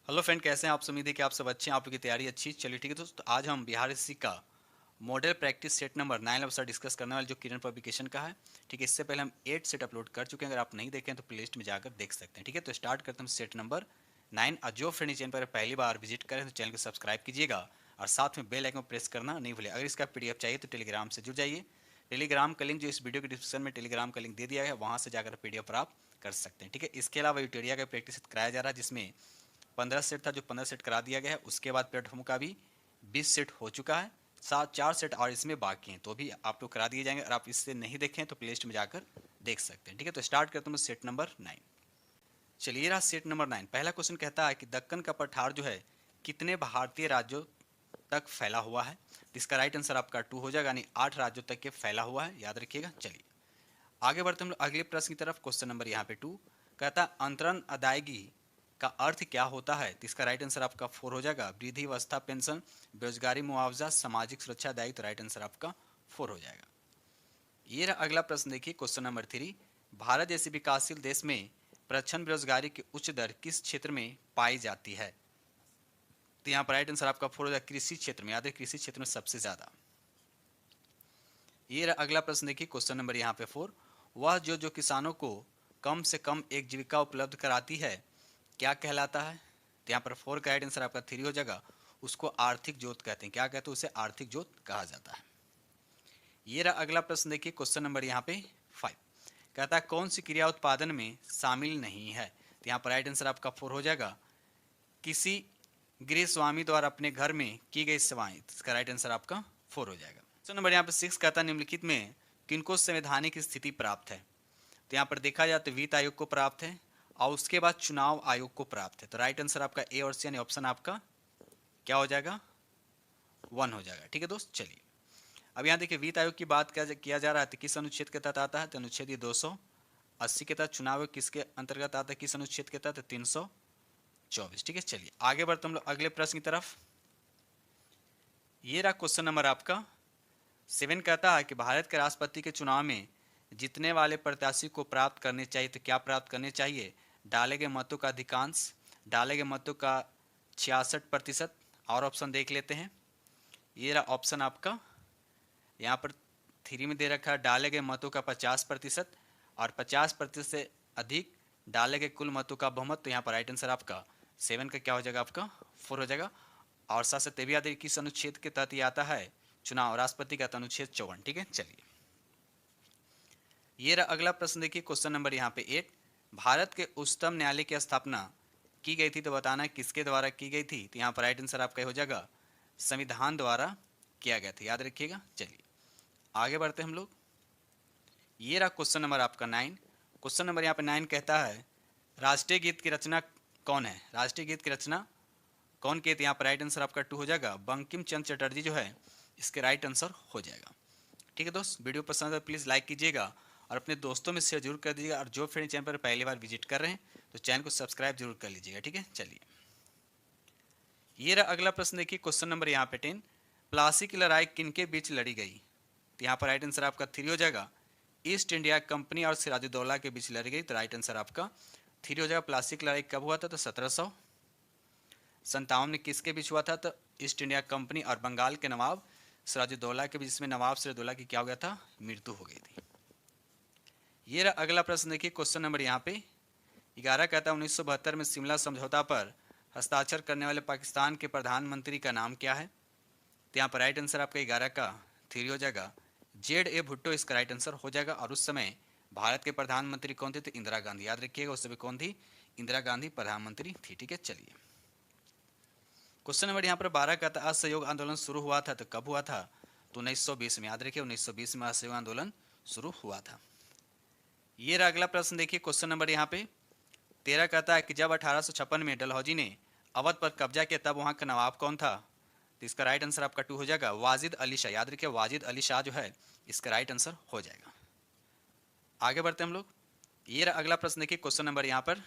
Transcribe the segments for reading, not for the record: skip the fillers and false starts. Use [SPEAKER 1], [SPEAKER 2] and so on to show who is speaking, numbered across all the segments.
[SPEAKER 1] Hello friend, कैसे हैं आप? उम्मीद है कि आप सब अच्छे हैं, आपकी तैयारी अच्छी। चलिए ठीक है दोस्तों, आज हम बिहार एसएससी का मॉडल प्रैक्टिस सेट नंबर 9 अवसर डिस्कस करने वाले, जो किरण पब्लिकेशन का है। ठीक है, इससे पहले हम 8 सेट अपलोड कर चुके हैं। अगर आप नहीं देखें तो प्लेलिस्ट में जाकर देख सकते हैं। ठीक है, तो स्टार्ट करते हैं सेट नंबर 9। और जो फ्रेंड चैनल पर पहली बार विजिट करें तो चैनल को सब्सक्राइब कीजिएगा और साथ में बेल आइकन प्रेस करना नहीं भूलिए। अगर इसका पीडीएफ चाहिए तो टेलीग्राम से जुड़ जाइए। टेलीग्राम का लिंक जो इस वीडियो के डिस्क्रिप्शन में टेलीग्राम का लिंक दे दिया है, वहाँ से जाकर पीडीएफ प्राप्त कर सकते हैं। ठीक है, इसके अलावा यूटेरिया का प्रैक्टिस कराया जा रहा है, जिसमें 15 सेट था, जो 15 सेट करा दिया गया है। उसके बाद प्लेटफॉर्म का भी 20 सेट हो चुका है। 4 सेट और इसमें बाकी हैं, तो भी आप लोग करा दिए जाएंगे। अगर आप इससे नहीं देखें तो प्लेलिस्ट में जाकर देख सकते हैं। ठीक है, तो स्टार्ट करते हैं सेट नंबर 9। चलिए रहा सेट नंबर 9। पहला क्वेश्चन कहता है कि दक्कन का पठार जो है कितने भारतीय राज्यों तक फैला हुआ है। तो इसका राइट आंसर आपका 2 हो जाएगा, यानी 8 राज्यों तक के फैला हुआ है, याद रखिएगा। चलिए आगे बढ़ते हम लोग अगले प्रश्न की तरफ। क्वेश्चन नंबर यहाँ पे 2 कहता है अंतरण अदायगी का अर्थ क्या होता है। तो इसका राइट आंसर आपका 4 हो जाएगा, वृद्धि अवस्था पेंशन, बेरोजगारी मुआवजा, सामाजिक सुरक्षा दायित्व। राइट आंसर आपका 4 हो जाएगा। ये रहा अगला प्रश्न, देखिए क्वेश्चन नंबर 3। भारत जैसे विकासशील देश में प्रच्छन्न बेरोजगारी की उच्च दर किस क्षेत्र में पाई जाती है। तो यहाँ पर राइट आंसर आपका 4 हो जाएगा, कृषि क्षेत्र में। याद है, कृषि क्षेत्र में सबसे ज्यादा। ये रहा अगला प्रश्न, देखिए क्वेश्चन नंबर यहाँ पे 4। वह जो किसानों को कम से कम एक जीविका उपलब्ध कराती है क्या कहलाता है। तो यहाँ पर 4 का राइट आंसर आपका 3 हो जाएगा, उसको आर्थिक जोत कहते हैं। क्या कहते हैं उसे? आर्थिक जोत कहा जाता है। ये रहा अगला प्रश्न, देखिए क्वेश्चन नंबर यहाँ पे 5। कहता है कौन सी क्रिया उत्पादन में शामिल नहीं है। तो यहाँ पर राइट आंसर आपका 4 हो जाएगा, किसी गृह स्वामी द्वारा अपने घर में की गई सेवाएं। इसका राइट आंसर आपका 4 हो जाएगा। क्वेश्चन नंबर यहाँ पे 6 कहता है निम्नलिखित में किनको संवैधानिक स्थिति प्राप्त है। तो यहाँ पर देखा जाए तो वित्त आयोग को प्राप्त है और उसके बाद चुनाव आयोग को प्राप्त है। तो राइट आंसर आपका ए और सी, यानी ऑप्शन आपका क्या हो जाएगा? 1 हो जाएगा। ठीक है दोस्त, चलिए अब यहाँ देखिए वित्त आयोग की बात किया जा रहा है, तो किस अनुच्छेद के तहत आता है। तो अनुच्छेद 280 के तहत। चुनाव आयोग किसके अंतर्गत आता है, किस अनुच्छेद के तहत? 324। ठीक है, चलिए आगे बढ़ते हम लोग अगले प्रश्न की तरफ। ये रहा क्वेश्चन नंबर आपका 7। कहता है कि भारत के राष्ट्रपति के चुनाव में जीतने वाले प्रत्याशी को प्राप्त करने चाहिए। तो क्या प्राप्त करने चाहिए? डाले गए मतों का अधिकांश, डाले गए मतों का 66%, और ऑप्शन देख लेते हैं। ये रहा ऑप्शन आपका यहाँ पर 3 में दे रखा है, डाले गए मतों का 50% और 50% से अधिक डाले गए कुल मतों का बहुमत। तो यहाँ पर राइट आंसर आपका 7 का क्या हो जाएगा? आपका 4 हो जाएगा। और साथ साथ ये भी याद है किस अनुच्छेद के तहत ये आता है, चुनाव राष्ट्रपति का, अनुच्छेद 54। ठीक है, चलिए ये रहा अगला प्रश्न, देखिए क्वेश्चन नंबर यहाँ पे 8। भारत के उच्चतम न्यायालय की स्थापना की गई थी, तो बताना है किसके द्वारा की गई थी। तो यहाँ पर राइट आंसर आपका हो जाएगा, संविधान द्वारा किया गया था, याद रखिएगा। चलिए आगे बढ़ते हम लोग। ये रहा क्वेश्चन नंबर आपका 9। क्वेश्चन नंबर यहाँ पे 9 कहता है राष्ट्रीय गीत की रचना कौन है। राष्ट्रीय गीत की रचना कौन की? तो यहाँ पर राइट आंसर आपका 2 हो जाएगा, बंकिम चंद्र चटर्जी जो है इसके राइट आंसर हो जाएगा। ठीक है दोस्त, वीडियो पसंद है प्लीज़ लाइक कीजिएगा और अपने दोस्तों में शेयर जरूर कर दीजिएगा। और जो फ्रेंड चैनल पर पहली बार विजिट कर रहे हैं तो चैनल को सब्सक्राइब जरूर कर लीजिएगा। ठीक है, चलिए ये रहा अगला प्रश्न, देखिए क्वेश्चन नंबर यहाँ पे 10। प्लासी की लड़ाई किनके बीच लड़ी गई। तो यहाँ पर राइट आंसर आपका 3 हो जाएगा, ईस्ट इंडिया कंपनी और सिराजुद्दौला के बीच लड़ी गई। तो राइट आंसर आपका 3 हो जाएगा। प्लासी की लड़ाई कब हुआ था? तो 1757 में किसके बीच हुआ था? तो ईस्ट इंडिया कंपनी और बंगाल के नवाब सिराजुद्दौला के बीच, जिसमें नवाब सिराजुद्दौला की क्या हो गया था? मृत्यु हो गई थी। ये रहा अगला प्रश्न, देखिए क्वेश्चन नंबर यहाँ पे 11 कहता है 1972 में शिमला समझौता पर हस्ताक्षर करने वाले पाकिस्तान के प्रधानमंत्री का नाम क्या है। तो यहाँ पर राइट आंसर आपका 11 का 3 हो जाएगा, ZA भुट्टो इसका राइट आंसर हो जाएगा। और उस समय भारत के प्रधानमंत्री कौन थे? तो इंदिरा गांधी, याद रखिएगा उस समय कौन थी? इंदिरा गांधी प्रधानमंत्री थी। ठीक है, चलिए क्वेश्चन नंबर यहाँ पर 12 का था असहयोग आंदोलन शुरू हुआ था, तो कब हुआ था? तो 1920 में, याद रखिए 1920 में असहयोग आंदोलन शुरू हुआ था। ये रहा अगला प्रश्न, देखिए क्वेश्चन नंबर यहाँ पे 13 कहता है कि जब 1856 में डलहौजी ने अवध पर कब्जा किया तब वहाँ का नवाब कौन था। तो इसका राइट आंसर आपका 2 हो जाएगा, वाजिद अली शाह। याद रखिए वाजिद अली शाह जो है इसका राइट आंसर हो जाएगा। आगे बढ़ते हम लोग। ये रहा अगला प्रश्न, देखिए क्वेश्चन नंबर यहाँ पर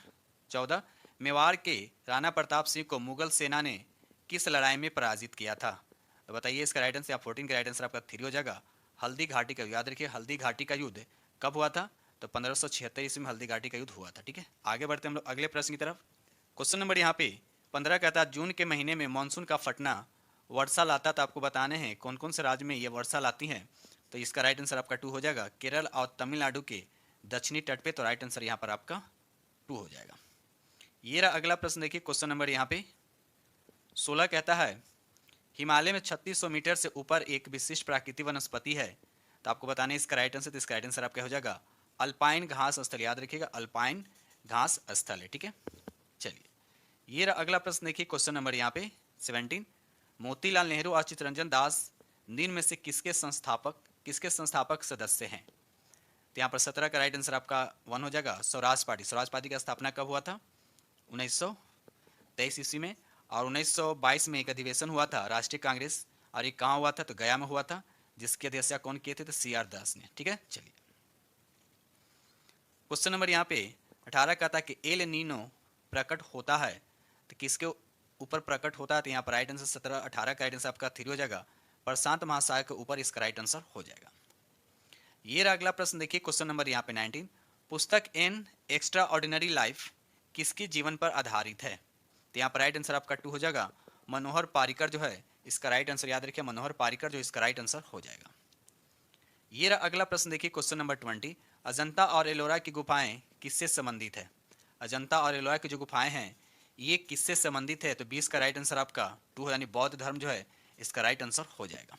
[SPEAKER 1] 14। मेवाड़ के राणा प्रताप सिंह को मुगल सेना ने किस लड़ाई में पराजित किया था। तो बताइए इसका राइट आंसर, या 14 का राइट आंसर आपका 3 हो जाएगा, हल्दी घाटी का। याद रखिए हल्दी घाटी का युद्ध कब हुआ था? तो 1576 ईस्वी में हल्दी घाटी का युद्ध हुआ था। ठीक है, आगे बढ़ते हम लोग अगले प्रश्न की तरफ। क्वेश्चन नंबर यहाँ पे 15 कहता है जून के महीने में मानसून का फटना वर्षा लाता, तो आपको बताने हैं कौन कौन से राज्य में ये वर्षा लाती हैं। तो इसका राइट आंसर आपका 2 हो जाएगा, केरल और तमिलनाडु के दक्षिणी तट पे। तो राइट आंसर यहाँ पर आपका 2 हो जाएगा। ये रहा अगला प्रश्न, देखिए क्वेश्चन नंबर यहाँ पे 16 कहता है हिमालय में 3600 मीटर से ऊपर एक विशिष्ट प्राकृतिक वनस्पति है। तो आपको बताने इसका राइट आंसर, तो इसका राइट आंसर आपका हो जाएगा अल्पाइन घास स्थल। याद रखिएगा अल्पाइन घास स्थल है, ठीक है। चलिए ये रहा अगला प्रश्न, देखिए क्वेश्चन नंबर यहाँ पे 17, मोतीलाल नेहरू और चित्तरंजन दास निम्न में से किसके संस्थापक सदस्य हैं। तो यहाँ पर 17 का राइट आंसर आपका 1 हो जाएगा, स्वराज पार्टी। स्वराज पार्टी की स्थापना कब हुआ था? 1923 ईस्वी में। और 1922 में एक अधिवेशन हुआ था राष्ट्रीय कांग्रेस, और ये कहाँ हुआ था? तो गया में हुआ था, जिसकी अध्यक्षता कौन किए थे? तो CR दास ने, ठीक है। चलिए क्वेश्चन नंबर यहाँ पे 18 का था कि एल नीनो प्रकट होता है, तो किसके ऊपर प्रकट होता है? तो यहाँ पर राइट आंसर 17 18 का राइट आंसर आपका 3 हो जाएगा, प्रशांत महासागर के ऊपर इसका राइट आंसर हो जाएगा। ये रहा अगला प्रश्न, देखिए क्वेश्चन नंबर यहाँ पे 19, पुस्तक एन एक्स्ट्रा ऑर्डिनरी लाइफ किसके जीवन पर आधारित है? तो यहाँ पर राइट आंसर आपका 2 हो जाएगा, मनोहर पारिकर जो है इसका राइट आंसर, याद रखिए मनोहर पारिकर जो इसका राइट आंसर हो जाएगा। ये रहा अगला प्रश्न, देखिए क्वेश्चन नंबर 20, अजंता और एलोरा की गुफाएं किससे संबंधित है? अजंता और एलोरा की जो गुफाएं हैं ये किससे संबंधित है? तो 20 का राइट आंसर आपका 2 यानी बौद्ध धर्म जो है इसका राइट आंसर हो जाएगा।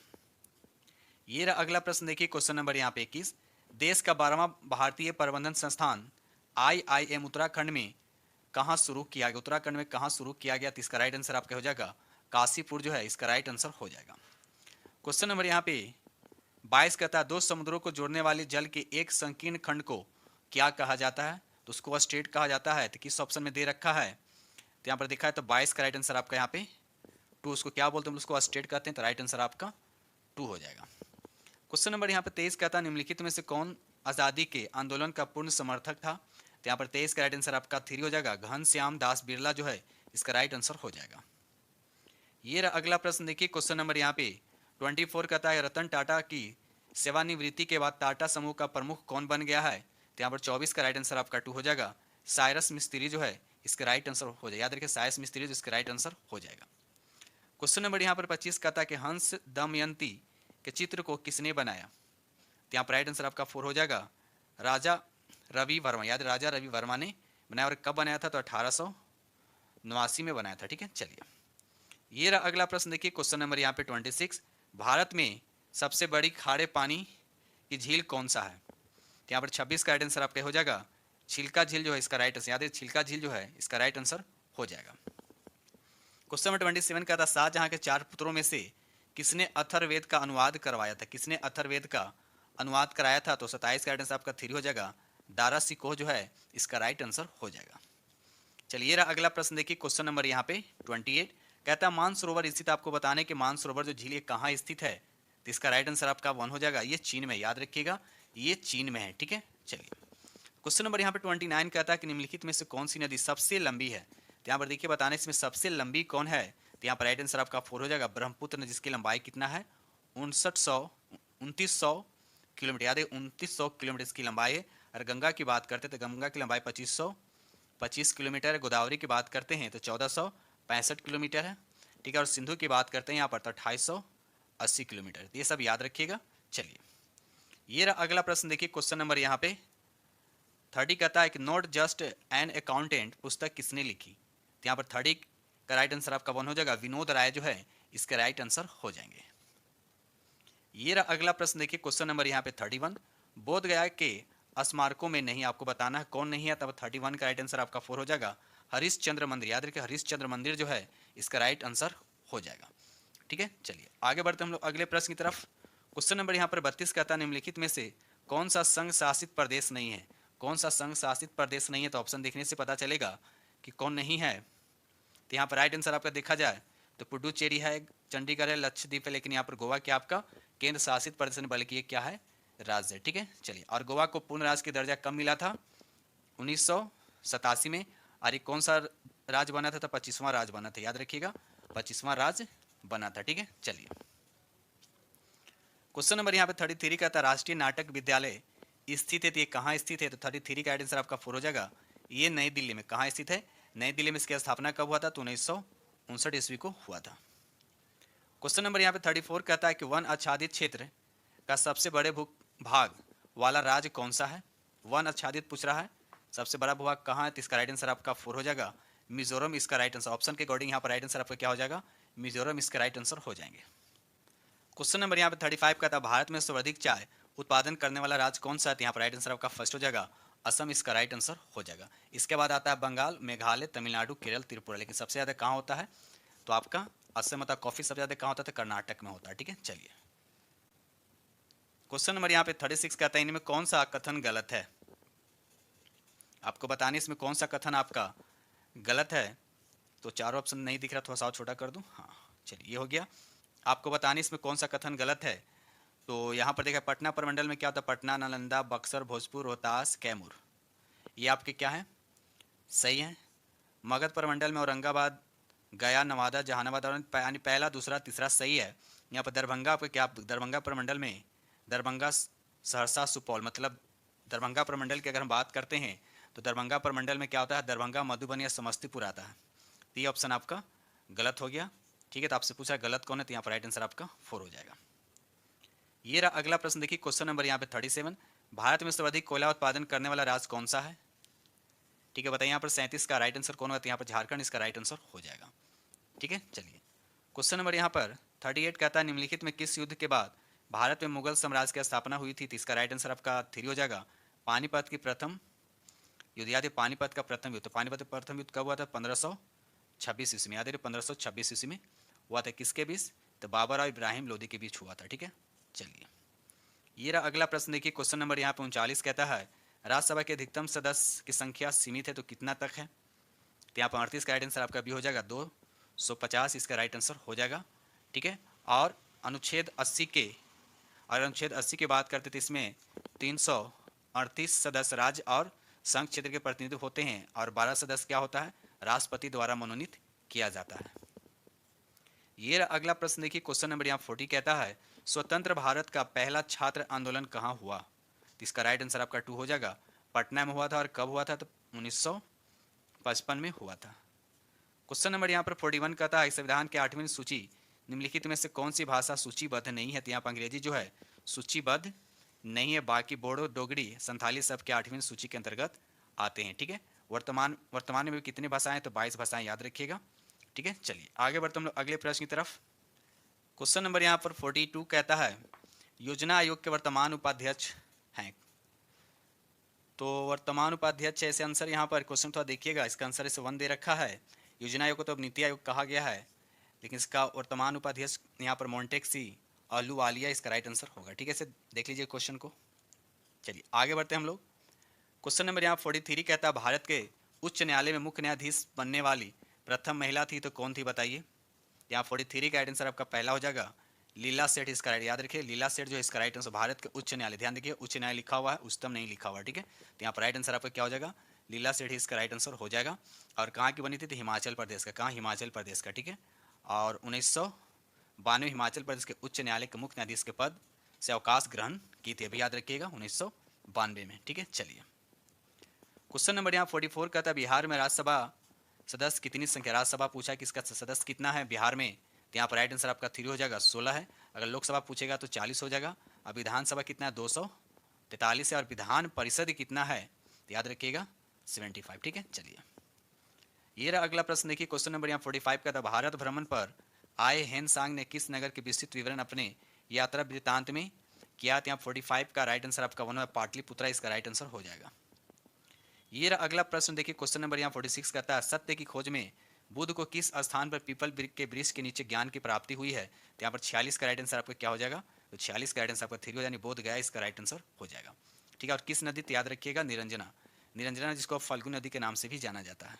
[SPEAKER 1] ये रहा अगला प्रश्न, देखिए क्वेश्चन नंबर यहाँ पे 21, देश का 12वां भारतीय प्रबंधन संस्थान IIM उत्तराखंड में कहाँ शुरू किया गया? उत्तराखंड में कहाँ शुरू किया गया? तो इसका राइट आंसर आपका हो जाएगा काशीपुर जो है इसका राइट आंसर हो जाएगा। क्वेश्चन नंबर यहाँ पे 22 कहता है दो समुद्रों को जोड़ने वाले जल के एक संकीर्ण खंड को क्या कहा जाता है? तो उसको स्टेट कहा जाता है। तो किस ऑप्शन में दे रखा है? तो यहाँ पर देखा है तो 22 का राइट आंसर आपका यहाँ पे 2, उसको क्या बोलते हैं? उसको स्टेट कहते हैं। तो राइट आंसर आपका 2 हो जाएगा। क्वेश्चन नंबर यहाँ पे 23 कहता है निम्नलिखित में से कौन आज़ादी के आंदोलन का पूर्ण समर्थक था? तो यहाँ पर 23 का राइट आंसर आपका 3 हो जाएगा, घनश्याम दास बिरला जो है इसका राइट आंसर हो जाएगा। ये रहा अगला प्रश्न, देखिए क्वेश्चन नंबर यहाँ पे 24 कहता है रतन टाटा की सेवानिवृत्ति के बाद टाटा समूह का प्रमुख कौन बन गया है? तो यहाँ पर 24 का राइट आंसर आपका 2 हो जाएगा, साइरस मिस्त्री जो है इसका राइट आंसर हो जाएगा। याद रखिए साइरस मिस्त्री जो इसका राइट आंसर हो जाएगा। क्वेश्चन नंबर यहाँ पर 25 कहता है कि हंस दमयंती के चित्र को किसने बनाया? तो यहाँ पर राइट आंसर आपका 4 हो जाएगा, राजा रवि वर्मा। याद राजा रवि वर्मा ने बनाया। और कब बनाया था? तो 1889 में बनाया था, ठीक है। चलिए ये रहा अगला प्रश्न, देखिए क्वेश्चन नंबर यहाँ पे 26, भारत में सबसे बड़ी खारे पानी की झील कौन सा है? तो यहाँ पर 26 का राइट आंसर आपका हो जाएगा, छिलका झील जो है इसका राइट आंसर। याद है छिलका झील जो है इसका राइट आंसर हो जाएगा। क्वेश्चन नंबर 27 का था शाहजहां के 4 पुत्रों में से किसने अथर्ववेद का अनुवाद करवाया था? किसने अथर्ववेद का अनुवाद कराया था? तो 27 का राइट आंसर आपका 3 हो जाएगा, दारा सिकोह जो है इसका राइट आंसर हो जाएगा। चलिए रहा अगला प्रश्न, देखिए क्वेश्चन नंबर यहाँ पे 28 कहता है मानसरोवर स्थित, आपको बताने कि मानसरोवर जो झील कहाँ स्थित है? तो इसका राइट आंसर आपका 1 हो जाएगा, ये चीन में। याद रखिएगा ये चीन में है, ठीक है। चलिए क्वेश्चन नंबर यहाँ पे 29 कहता है कि निम्नलिखित में से कौन सी नदी सबसे लंबी है? तो यहाँ पर देखिए बताने इसमें सबसे लंबी कौन है? तो यहाँ पर राइट आंसर आपका 4 हो जाएगा, ब्रह्मपुत्र नदी, जिसकी लंबाई कितना है? 2900 किलोमीटर। याद है 2900 किलोमीटर इसकी लंबाई है। और गंगा की बात करते हैं तो गंगा की लंबाई 2525 किलोमीटर है। गोदावरी की बात करते हैं तो 1465 किलोमीटर है, ठीक है। और सिंधु की बात करते हैं यहाँ पर तो 2880 किलोमीटर। ये सब याद रखिएगा। चलिए ये रहा अगला प्रश्न, देखिए क्वेश्चन नंबर यहाँ पे 30 कहता है कि नॉट जस्ट एन अकाउंटेंट पुस्तक किसने लिखी? तो यहाँ पर 30 का राइट आंसर आपका 1 हो जाएगा, विनोद राय जो है इसके राइट आंसर हो जाएंगे। ये रहा अगला प्रश्न, देखिए क्वेश्चन नंबर यहाँ पे 31, बोध गया के स्मारकों में नहीं, आपको बताना है कौन नहीं है। तब 31 का राइट आंसर आपका 4 हो जाएगा, हरिश्चंद्र मंदिर। याद रखिए हरिश्चंद्र मंदिर जो है इसका राइट आंसर हो जाएगा, ठीक है। चलिए आगे बढ़ते हम लोग अगले प्रश्न की तरफ। क्वेश्चन नंबर यहाँ पर 32 कहता है निम्नलिखित में से कौन सा संघ शासित प्रदेश नहीं है? कौन सा संघ शासित प्रदेश नहीं है? तो ऑप्शन देखने से पता चलेगा कि कौन नहीं है। तो यहाँ पर राइट आंसर आपका देखा जाए तो पुडुचेरी है, चंडीगढ़ है, लक्षद्वीप है, लेकिन यहाँ पर गोवा क्या आपका केंद्र शासित प्रदेश नहीं बल्कि ये क्या है? राज्य है, ठीक है। चलिए और गोवा को पूर्ण राज्य की दर्जा कब मिला था? 1987 में। और ये कौन सा राज्य बना था? तो 25वां राज्य बना था। याद रखिएगा 25वां राज्य बना था, ठीक है। चलिए क्वेश्चन नंबर यहाँ पे 33 का था राष्ट्रीय नाटक विद्यालय स्थित है, तो ये कहाँ स्थित है? तो 33 का आंसर आपका 4 हो जाएगा, ये नई दिल्ली में। कहाँ स्थित है? नई दिल्ली में इसकी स्थापना कब हुआ था? तो 1959 ईस्वी को हुआ था। क्वेश्चन नंबर यहाँ पे 34 कहता है कि वन आच्छादित क्षेत्र का सबसे बड़े भूभाग वाला राज्य कौन सा है? वन आच्छादित पूछ रहा है, सबसे बड़ा भूभाग कहाँ है? तो इसका राइट आंसर आपका 4 हो जाएगा, मिजोरम इसका राइट आंसर। ऑप्शन के अकॉर्डिंग यहाँ पर राइट आंसर आपका क्या हो जाएगा? मिजोरम इसका राइट आंसर हो जाएंगे। क्वेश्चन नंबर यहाँ पे 35 का था, भारत में सर्वाधिक चाय उत्पादन करने वाला राज्य कौन सा है? यहाँ पर राइट आंसर आपका फर्स्ट हो जाएगा, असम इसका राइट आंसर हो जाएगा। इसके बाद आता है बंगाल, मेघालय, तमिलनाडु, केरल, त्रिपुरा। लेकिन सबसे ज़्यादा कहाँ होता है? तो आपका असम मतलब कॉफी सबसे ज़्यादा कहाँ होता है? कर्नाटक में होता है। ठीक है, चलिए क्वेश्चन नंबर यहाँ पे 36 कहता है, इनमें कौन सा कथन गलत है? आपको बताने इसमें कौन सा कथन आपका गलत है। तो चारों ऑप्शन नहीं दिख रहा, थोड़ा सा और छोटा कर दूं। हाँ चलिए, ये हो गया। आपको बताने इसमें कौन सा कथन गलत है। तो यहाँ पर देखा, पटना प्रमंडल में क्या होता है? पटना, नालंदा, बक्सर, भोजपुर, रोहतास, कैमूर, ये आपके क्या है? सही है। मगध प्रमंडल में औरंगाबाद, गया, नवादा, जहानाबाद, और यानी पहला, दूसरा, तीसरा सही है। यहाँ पर दरभंगा आपका क्या? दरभंगा प्रमंडल में दरभंगा, सहरसा, सुपौल, मतलब दरभंगा प्रमंडल की अगर हम बात करते हैं तो दरभंगा प्रमंडल में क्या होता है? दरभंगा, मधुबनी या समस्तीपुर आता है। तो ये ऑप्शन आपका गलत हो गया। ठीक है, तो आपसे पूछा गलत कौन है, तो यहाँ पर राइट आंसर आपका 4 हो जाएगा। ये रहा अगला प्रश्न, देखिए क्वेश्चन नंबर यहाँ पे 37, भारत में सर्वाधिक कोयला उत्पादन करने वाला राज्य कौन सा है? ठीक है, बताइए यहाँ पर 37 का राइट आंसर कौन होगा? तो यहाँ पर झारखंड इसका राइट आंसर हो जाएगा। ठीक है, चलिए क्वेश्चन नंबर यहाँ पर 38 कहता है, निम्नलिखित में किस युद्ध के बाद भारत में मुगल साम्राज्य की स्थापना हुई थी? तो इसका राइट आंसर आपका 3 हो जाएगा, पानीपत की प्रथम युद्ध। याद है पानीपत का प्रथम युद्ध? तो पानीपत का प्रथम युद्ध कब हुआ था? 1526 ईस्वी में। याद है 1526 ईस्वी में हुआ था। किसके बीच? तो बाबर और इब्राहिम लोदी के बीच हुआ था। ठीक है, चलिए ये रहा अगला प्रश्न, देखिए क्वेश्चन नंबर यहाँ पे 39 कहता है, राज्यसभा के अधिकतम सदस्य की संख्या सीमित है तो कितना तक है? तो यहाँ पर 38 का राइट आंसर आपका भी हो जाएगा, 250 इसका राइट आंसर हो जाएगा। ठीक है, और अनुच्छेद 80 के, और अनुच्छेद 80 की बात करते थे, इसमें 338 सदस्य राज्य और संघ क्षेत्र के प्रतिनिधि होते हैं, और 12 सदस्य क्या होता है? राष्ट्रपति द्वारा मनोनीत किया जाता है। ये अगला प्रश्न देखिए क्वेश्चन नंबर यहाँ 40 कहता है, स्वतंत्र भारत का पहला छात्र आंदोलन कहाँ हुआ? तो इसका राइट आंसर आपका 2 हो जाएगा, पटना में हुआ था। और कब हुआ था? तो 1955 में हुआ था। क्वेश्चन नंबर यहाँ पर 41 कहता है, संविधान के 8वीं सूची निम्नलिखित में से कौन सी भाषा सूचीबद्ध नहीं है? तो यहाँ पर अंग्रेजी जो है सूचीबद्ध नहीं है, बाकी बोडो, डोगरी, संथाली सब के 8वीं सूची के अंतर्गत आते हैं। ठीक है, वर्तमान में कितनी भाषाएं? तो 22 भाषाएं, याद रखिएगा। ठीक है, चलिए आगे बढ़ते हम लोग अगले प्रश्न की तरफ। क्वेश्चन नंबर यहाँ पर 42 कहता है, योजना आयोग के वर्तमान उपाध्यक्ष हैं? तो वर्तमान उपाध्यक्ष ऐसे आंसर यहाँ पर क्वेश्चन थोड़ा देखिएगा, इसका आंसर इसे 1 दे रखा है। योजना आयोग को तो अब नीति आयोग कहा गया है, लेकिन इसका वर्तमान उपाध्यक्ष यहाँ पर मोन्टेक्सी अहलूवालिया इसका राइट आंसर होगा। ठीक है, इसे देख लीजिए क्वेश्चन को। चलिए आगे बढ़ते हैं हम लोग। क्वेश्चन नंबर यहाँ 43 कहता है, भारत के उच्च न्यायालय में मुख्य न्यायाधीश बनने वाली प्रथम महिला थी तो कौन थी? बताइए। यहाँ 43 का राइट आंसर आपका पहला हो जाएगा, लीला सेठ इसका राइट। याद रखिए लीला सेठ जो है इसका राइट आंसर। भारत के उच्च न्यायालय, ध्यान देखिए उच्च न्यायालय लिखा हुआ है, उच्चतम नहीं लिखा हुआ है। ठीक है, तो यहाँ पर राइट आंसर आपका क्या हो जाएगा? लीला सेठ इसका राइट आंसर हो जाएगा। और कहाँ की बनी थी? तो हिमाचल प्रदेश का। कहाँ? हिमाचल प्रदेश का। ठीक है, और 1992 हिमाचल प्रदेश के उच्च न्यायालय के मुख्य न्यायाधीश के पद से अवकाश ग्रहण की थी, अभी याद रखिएगा 1992 में। ठीक है, चलिए क्वेश्चन नंबर यहाँ 44 का था, बिहार में राज्यसभा सदस्य कितनी संख्या? राज्यसभा पूछा कि इसका सदस्य कितना है बिहार में? तो यहाँ पर राइट आंसर आपका 3 हो जाएगा, 16 है। अगर लोकसभा पूछेगा तो 40 हो जाएगा। अब विधानसभा कितना है? 243 है। और विधान परिषद कितना है? तो याद रखिएगा 75। ठीक है, चलिए ये रहा अगला प्रश्न, देखिए क्वेश्चन नंबर यहाँ 45 का था, भारत भ्रमण पर आए हेन सांग ने किस नगर के विस्तृत विवरण अपने यात्रा वृत्तांत में किया? यहाँ 45 का राइट आंसर आपका 1 है, पाटलिपुत्रा इसका राइट आंसर हो जाएगा। ये रहा अगला प्रश्न, देखिए क्वेश्चन नंबर यहाँ 46 कहता है, सत्य की खोज में बुद्ध को किस स्थान पर पीपल के वृक्ष के नीचे ज्ञान की प्राप्ति हुई है? तो यहाँ पर 46 का राइट आंसर आपका क्या हो जाएगा? तो 46 का राइट आंसर आपका 3 हो, यानी बोध गया इसका राइट आंसर हो जाएगा। ठीक है, और किस नदी? तो याद रखिएगा निरंजना, निरंजना जिसको फाल्गु नदी के नाम से भी जाना जाता है।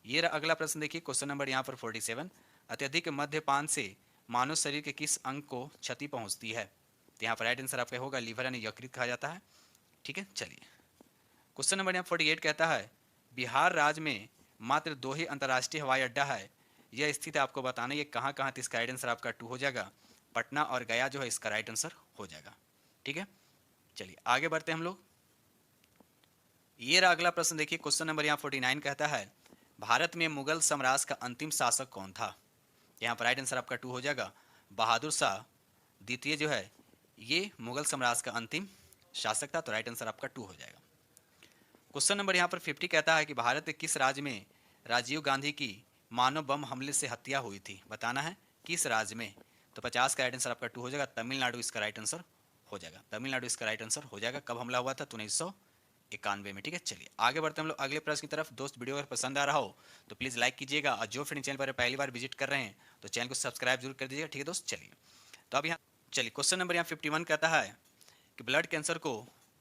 [SPEAKER 1] ये रहा अगला प्रश्न, देखिए क्वेश्चन नंबर यहाँ पर 47, अत्यधिक मद्यपान से मानव शरीर के किस अंग को क्षति पहुँचती है? तो यहाँ पर राइट आंसर आपका होगा लीवर, यानी यकृत कहा जाता है। ठीक है, चलिए क्वेश्चन नंबर यहाँ 48 कहता है, बिहार राज्य में मात्र 2 ही अंतर्राष्ट्रीय हवाई अड्डा है, यह स्थित है, आपको बताना ये कहाँ कहाँ? तो इसका राइट आंसर आपका 2 हो जाएगा, पटना और गया जो है इसका राइट आंसर हो जाएगा। ठीक है, चलिए आगे बढ़ते हैं हम लोग। ये रहा अगला प्रश्न, देखिए क्वेश्चन नंबर यहाँ 49 कहता है, भारत में मुगल साम्राज्य का अंतिम शासक कौन था? यहाँ पर राइट आंसर आपका 2 हो जाएगा। बहादुर शाह द्वितीय जो है ये मुगल साम्राज्य का अंतिम शासक था, तो राइट आंसर आपका 2 हो जाएगा। क्वेश्चन नंबर यहाँ पर 50 कहता है कि भारत के किस राज्य में राजीव गांधी की मानव बम हमले से हत्या हुई थी? बताना है किस राज्य में। तो 50 का राइट आंसर आपका 2 हो जाएगा। तमिलनाडु इसका राइट आंसर हो जाएगा। तमिलनाडु इसका राइट आंसर हो जाएगा। कब हमला हुआ था? तो 1991 में। ठीक है, चलिए आगे बढ़ते हम लोग अगले प्रश्न की तरफ। दोस्त वीडियो अगर पसंद आ रहा हो तो प्लीज़ लाइक कीजिएगा, और जो फ्रेंड चैनल पर पहली बार विजिट कर रहे हैं तो चैनल को सब्सक्राइब जरूर कर दीजिएगा। ठीक है दोस्त, चलिए तो अब यहाँ चलिए क्वेश्चन नंबर यहाँ 51 कहता है कि ब्लड कैंसर को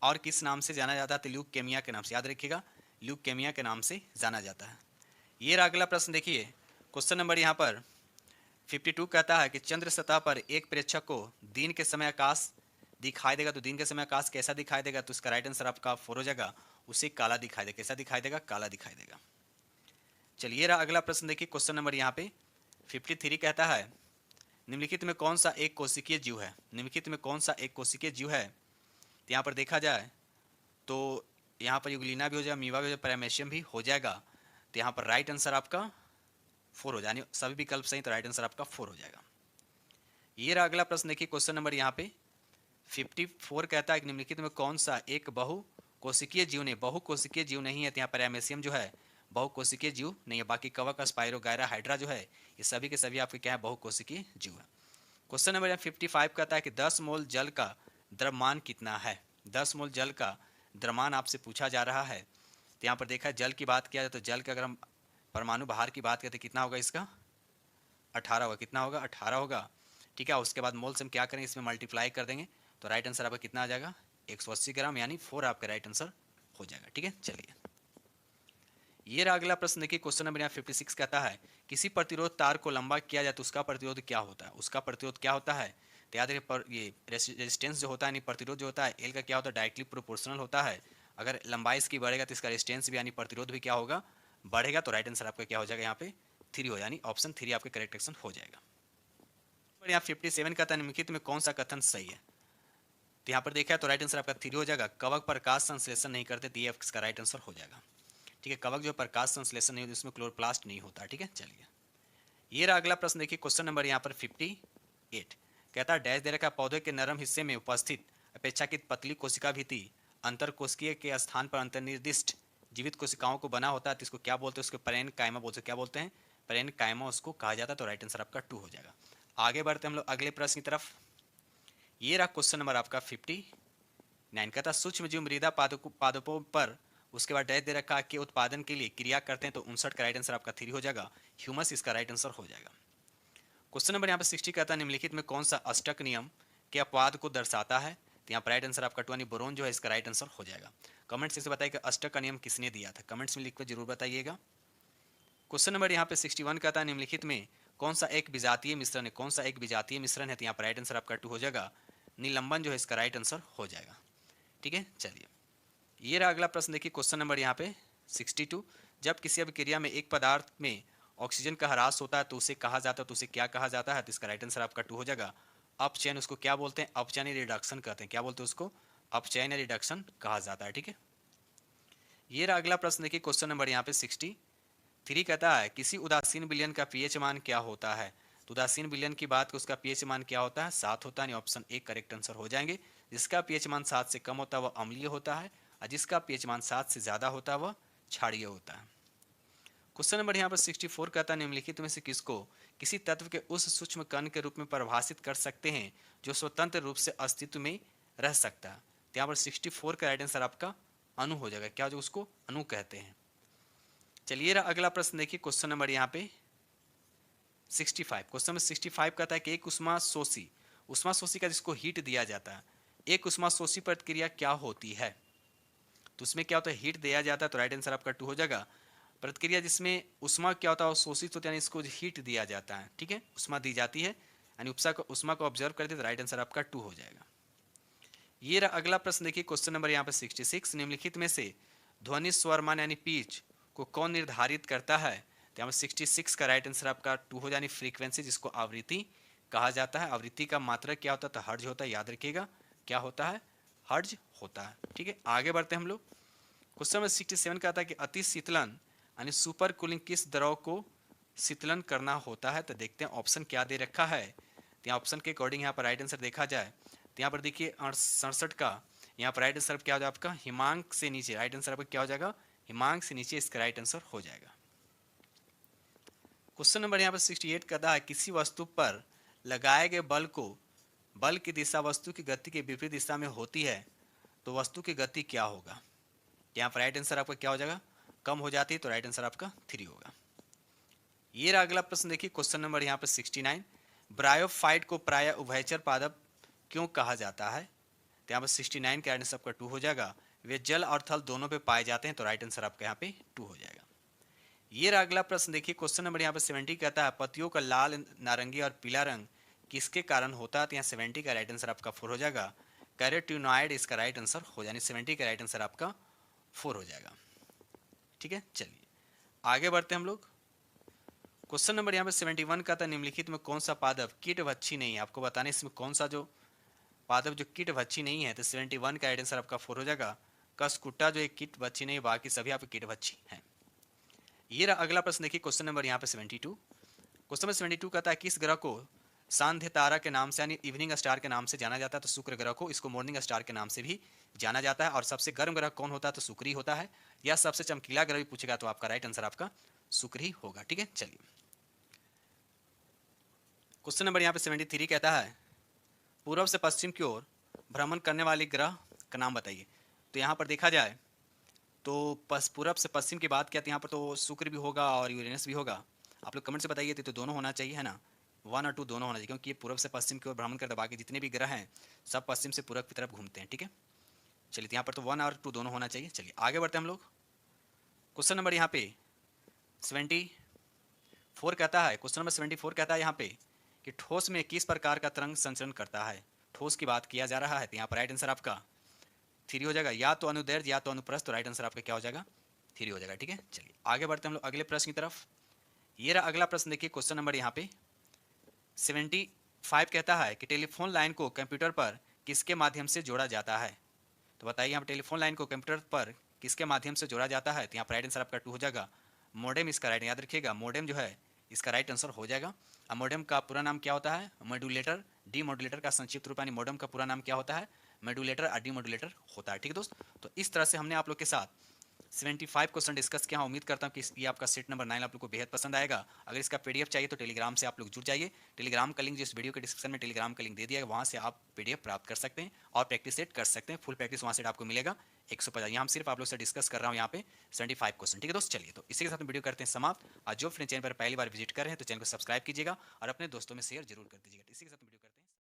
[SPEAKER 1] और किस नाम से जाना जाता है? तो ल्यूकेमिया के नाम से, याद रखिएगा ल्यूकेमिया के नाम से जाना जाता है। ये रहा अगला प्रश्न, देखिए क्वेश्चन नंबर यहाँ पर 52 कहता है कि चंद्र सतह पर एक प्रेक्षक को दिन के समय आकाश दिखाई देगा, तो दिन के समय आकाश कैसा दिखाई देगा? तो इसका राइट आंसर आपका 4 हो जाएगा। उसे काला दिखाई देगा। कैसा दिखाई देगा? काला दिखाई देगा। चलिए रहा अगला प्रश्न, देखिए क्वेश्चन नंबर यहाँ पे 53 कहता है निम्नलिखित में कौन सा एक कोशिकीय जीव है? निम्नलिखित में कौन सा एक कोशिकीय जीव है? तो यहाँ पर देखा जाए तो यहाँ पर यूग्लिना भी हो जाएगा, मीवा भी हो जाएगा, पैरामेशियम भी हो जाएगा। तो यहाँ पर राइट आंसर आपका 4 हो जाए, यानी सभी विकल्प सही, तो राइट आंसर आपका 4 हो जाएगा। ये रहा अगला प्रश्न, देखिए क्वेश्चन नंबर यहाँ पे 54 कहता है कि निम्नलिखित में कौन सा एक बहुकोशिकीय जीव नहीं? बहुकोशिकीय जीव नहीं है, तो यहाँ पैरामेशियम जो है बहुकोशिकीय जीव नहीं है। बाकी कवक, स्पाइरो, गायरा, हाइड्रा जो है ये सभी के सभी आपके क्या है? बहुकोशिकीय जीव है। क्वेश्चन नंबर 55 कहता है कि 10 मोल जल का द्रव्यमान कितना है? 10 मोल जल का द्रव्यमान आपसे पूछा जा रहा है। तो यहाँ पर देखा जल की बात किया जाए तो जल के अगर हम परमाणु भार की बात करते कितना होगा? इसका 18 होगा। कितना होगा? 18 होगा। ठीक है, उसके बाद मोल से हम क्या करेंगे? इसमें मल्टीप्लाई कर देंगे, तो राइट आंसर आपका कितना आ जाएगा? 180 ग्राम, यानी 4 आपका राइट आंसर हो जाएगा। ठीक है, चलिए ये रहा अगला प्रश्न, देखिए क्वेश्चन नंबर यहाँ 56 कहता है किसी प्रतिरोध तार को लंबा किया जाए तो उसका प्रतिरोध क्या होता है? उसका प्रतिरोध क्या होता है? तो याद रखिए ये रेजिस्टेंस जो होता है, यानी प्रतिरोध जो होता है एल का क्या होता है? डायरेक्टली प्रोपोर्शनल होता है। अगर लंबाई इसकी बढ़ेगा तो इसका रेजिस्टेंस भी यानी प्रतिरोध भी क्या होगा? बढ़ेगा। तो राइट आंसर आपका क्या हो जाएगा? यहाँ पे 3 हो, यानी ऑप्शन 3 आपका करेक्ट ऑप्शन हो जाएगा। यहाँ 57 का निम्नलिखित में कौन सा कथन सही है? तो यहाँ पर देखा तो राइट आंसर आपका 3 हो जाएगा। कवक प्रकाश संश्लेषण नहीं करते, तो ये इसका राइट आंसर हो जाएगा। ठीक है, कवक जो प्रकाश संश्लेषण नहीं होता उसमें क्लोरोप्लास्ट नहीं होता। ठीक है, चलिए ये रहा अगला प्रश्न, देखिए क्वेश्चन नंबर यहाँ पर 58 कहता है डैश दे रखा पौधे के नरम हिस्से में उपस्थित अपेक्षाकृत पतली कोशिका भित्ति अंतर कोशिकीय के स्थान पर अंतर्निर्दिष्ट जीवित कोशिकाओं को बना होता है, तो इसको क्या बोलते हैं? उसको पैरेन कायमा बोलते हैं। क्या बोलते हैं? पैरेन कायमा उसको कहा जाता है। तो राइट आंसर आपका 2 हो जाएगा। आगे बढ़ते हम लोग अगले प्रश्न की तरफ। ये रहा क्वेश्चन नंबर आपका 59 कहता सूक्ष्म जीव मृदा पादपों पर उसके बाद डैश दे रखा के उत्पादन के लिए क्रिया करते हैं, तो 59 का राइट आंसर आपका 3 हो जाएगा। ह्यूमस इसका राइट आंसर हो जाएगा। क्वेश्चन नंबर यहाँ पर 60 कहता है निम्नलिखित में कौन सा अष्टक नियम के अपवाद को दर्शाता है? तो यहाँ पर राइट आंसर आपका 2 यानी बोरोन जो है इसका राइट आंसर हो जाएगा। कमेंट्स से बताइए कि अष्टक का नियम किसने दिया था? कमेंट्स में लिखकर जरूर बताइएगा। क्वेश्चन नंबर यहाँ पे 61 कहता है निम्नलिखित में कौन सा एक विजातीय मिश्रण है? कौन सा एक विजातीय मिश्रण है? तो यहाँ पर राइट आंसर आपका 2 हो जाएगा। निलंबन जो है इसका राइट आंसर हो जाएगा। ठीक है, चलिए ये रहा अगला प्रश्न, देखिए क्वेश्चन नंबर यहाँ पे 62 जब किसी अभिक्रिया में एक पदार्थ में ऑक्सीजन का ह्रास होता है तो उसे कहा जाता है, तो उसे क्या कहा जाता है? तो इसका राइट आंसर आपका 2 हो जाएगा। अपचयन उसको क्या बोलते हैं? अपचयन या रिडक्शन कहते हैं। क्या बोलते हैं उसको? अपचयन या रिडक्शन कहा जाता है। ठीक है, ये रहा अगला प्रश्न, देखिए क्वेश्चन नंबर यहाँ पे 63 कहता है किसी उदासीन विलयन का पीएच मान क्या होता है? तो उदासीन विलयन की बात को उसका पीएच मान क्या होता है? 7 होता है, यानी ऑप्शन 1 करेक्ट आंसर हो जाएंगे। जिसका पीएच मान 7 से कम होता है वह अम्लीय होता है, और जिसका पीएच मान 7 से ज़्यादा होता है वह क्षारीय होता है। क्वेश्चन नंबर यहाँ पर 64 कहता है निम्नलिखित में से किसको किसी तत्व के उस सूक्ष्म कण के रूप में परिभाषित कर सकते हैं जो स्वतंत्र रूप से अस्तित्व में रह सकता है? तो यहाँ पर 64 का राइट आंसर आपका अणु हो जाएगा। क्या जो उसको अणु कहते हैं। चलिए रहा अगला प्रश्न, देखिए क्वेश्चन नंबर यहाँ पे 65। क्वेश्चन नंबर 65 कहता है कि एक उष्मा शोषी का जिसको हीट दिया जाता है, एक उष्मा शोषी प्रतिक्रिया क्या होती है? तो उसमें क्या होता है? हीट दिया जाता है, तो राइट आंसर आपका 2 हो जाएगा। प्रतिक्रिया जिसमें उष्मा क्या होता है? शोषित होता है, यानी इसको हीट दिया जाता है। ठीक है, उष्मा दी जाती है, यानी उष्मा को ऑब्जर्व करते, तो राइट आंसर आपका 2 हो जाएगा। ये रहा अगला प्रश्न, देखिए क्वेश्चन नंबर यहाँ पे 66 निम्नलिखित में से ध्वनि स्वरमान यानी पिच को कौन निर्धारित करता है? तो यहाँ पर 66 का राइट आंसर आपका 2 हो जाए। फ्रीक्वेंसी जिसको आवृत्ति कहा जाता है। आवृत्ति का मात्रक क्या होता है? तो हर्ज होता है, याद रखिएगा क्या होता है? हर्ज होता है। ठीक है, आगे बढ़ते हैं हम लोग। क्वेश्चन नंबर 67 का आता है कि अति शीतलन यानी सुपर कूलिंग किस द्रव को शीतलन करना होता है? तो देखते हैं ऑप्शन क्या दे रखा है। तो यहाँ ऑप्शन के अकॉर्डिंग यहाँ पर राइट आंसर देखा जाए तो यहाँ पर देखिए 67 का यहाँ पर राइट आंसर क्या हो जाएगा आपका हिमांक से नीचे। राइट आंसर आपका क्या हो जाएगा हिमांक से नीचे, इसका राइट आंसर हो जाएगा। क्वेश्चन नंबर यहाँ पर 68 कहता है किसी वस्तु पर लगाए गए बल की दिशा वस्तु की गति के विपरीत दिशा में होती है तो वस्तु की गति क्या होगा? यहाँ पर राइट आंसर आपका क्या हो जाएगा कम हो जाती है, तो राइट आंसर आपका 3 होगा। ये रहा अगला प्रश्न देखिए क्वेश्चन नंबर यहाँ पर 69 ब्रायोफाइट को प्राय उभयचर पादप क्यों कहा जाता है? तो यहाँ पर 69 का आंसर आपका 2 हो जाएगा। वे जल और थल दोनों पे पाए जाते हैं, तो राइट आंसर आपका यहाँ पे 2 हो जाएगा। ये रहा अगला प्रश्न देखिए क्वेश्चन नंबर यहाँ पे 70 कहता है पत्तियों का लाल नारंगी और पीला रंग किसके कारण होता है? तो यहाँ 70 का राइट आंसर आपका 4 हो जाएगा। कैरोटीनॉइड इसका राइट आंसर हो जाए, 70 का राइट आंसर आपका 4 हो जाएगा। ठीक है, चलिए आगे बढ़ते हैं हम लोग। क्वेश्चन नंबर यहाँ पे 71 का था निम्नलिखित में कौन सा पादप कीटभक्षी नहीं है? आपको बताने इसमें कौन सा जो पादप जो कीटभक्षी नहीं है, तो 71 का राइट आंसर आपका 4 हो जाएगा। कसकुट्टा जो एक कीटभक्षी नहीं, बाकी सभी आप कीटभक्षी हैं। ये रहा अगला प्रश्न देखिए क्वेश्चन नंबर यहाँ पे 72। क्वेश्चन नंबर 72 कहता है किस ग्रह को सांध्य तारा के नाम से यानी इवनिंग स्टार के नाम से जाना जाता है? तो शुक्र ग्रह को इसको मॉर्निंग स्टार के नाम से भी जाना जाता है। और सबसे गर्म ग्रह कौन होता है? तो शुक्र ही होता है। या सबसे चमकीला ग्रह भी पूछेगा तो आपका राइट आंसर आपका शुक्र ही होगा। ठीक है, चलिए क्वेश्चन नंबर यहाँ पे 73 कहता है पूर्व से पश्चिम की ओर भ्रमण करने वाले ग्रह का नाम बताइए। तो यहाँ पर देखा जाए तो पूरब से पश्चिम की बात किया तो यहाँ पर तो शुक्र भी होगा और यूरेनस भी होगा। आप लोग कमेंट से बताइए तो दोनों होना चाहिए, है ना, 1 और 2 दोनों होना चाहिए, क्योंकि ये पूरब से पश्चिम की ओर भ्रमण करते बाकी जितने भी ग्रह हैं सब पश्चिम से पूरब की तरफ घूमते हैं। ठीक है, चलिए यहाँ पर तो 1 और 2 दोनों होना चाहिए। चलिए आगे बढ़ते हैं हम लोग। क्वेश्चन नंबर यहाँ पे 74 कहता है, क्वेश्चन नंबर 74 कहता है यहाँ पे कि ठोस में किस प्रकार का तरंग संचरण करता है? ठोस की बात किया जा रहा है, तो यहाँ पर राइट आंसर आपका 3 हो जाएगा। या तो अनुदैर्ध्य या तो अनुप्रस्थ, तो राइट आंसर आपका क्या हो जाएगा 3 हो जाएगा। ठीक है, चलिए आगे बढ़ते हैं हम लोग अगले प्रश्न की तरफ। ये रहा अगला प्रश्न देखिए क्वेश्चन नंबर यहाँ पे 75 कहता है कि टेलीफोन लाइन को कंप्यूटर पर किसके माध्यम से जोड़ा जाता है? तो बताइए यहाँ पर टेलीफोन लाइन को कंप्यूटर पर किसके माध्यम से जोड़ा जाता है? तो यहाँ पर राइट आंसर आपका 2 हो जाएगा। मोडेम इसका राइट, याद रखिएगा मोडेम जो है इसका राइट आंसर हो जाएगा। अब मोडेम का पूरा नाम क्या होता है? मॉड्यूलेटर। डी मॉड्यूलेटर का संक्षिप्त रूप यानी मोडेम का पूरा नाम क्या होता है? मॉड्यूलेटर और डी मॉड्यूलेटर होता है। ठीक है दोस्त, तो इस तरह से हमने आप लोग के साथ 75 क्वेश्चन डिस्कस किया। उम्मीद करता हूँ कि ये आपका सेट नंबर 9 आप लोग को बेहद पसंद आएगा। अगर इसका पीडीएफ चाहिए तो टेलीग्राम से आप लोग जुड़ जाइए। टेलीग्राम का लिंक जिस वीडियो के डिस्क्रिप्शन में टेलीग्राम का लिंक दे दिया है, वहाँ से आप पीडीएफ प्राप्त कर सकते हैं और प्रैक्टिस सेट कर सकते हैं। फुल प्रैक्टिस वहाँ से आपको मिलेगा 150। यहाँ सिर्फ आप लोग से डिस्कस कर रहा हूँ यहाँ पे 75 क्वेश्चन। ठीक है दोस्त, चलिए तो इसी के साथ वीडियो करते हैं समाप्त। आज जो अपने चैनल पर पहली बार विजिट कर रहे हैं तो चैनल को सब्सक्राइब कीजिएगा और अपने दोस्तों में शेयर जरूर कर दीजिएगा। इसी के साथ वीडियो करते हैं।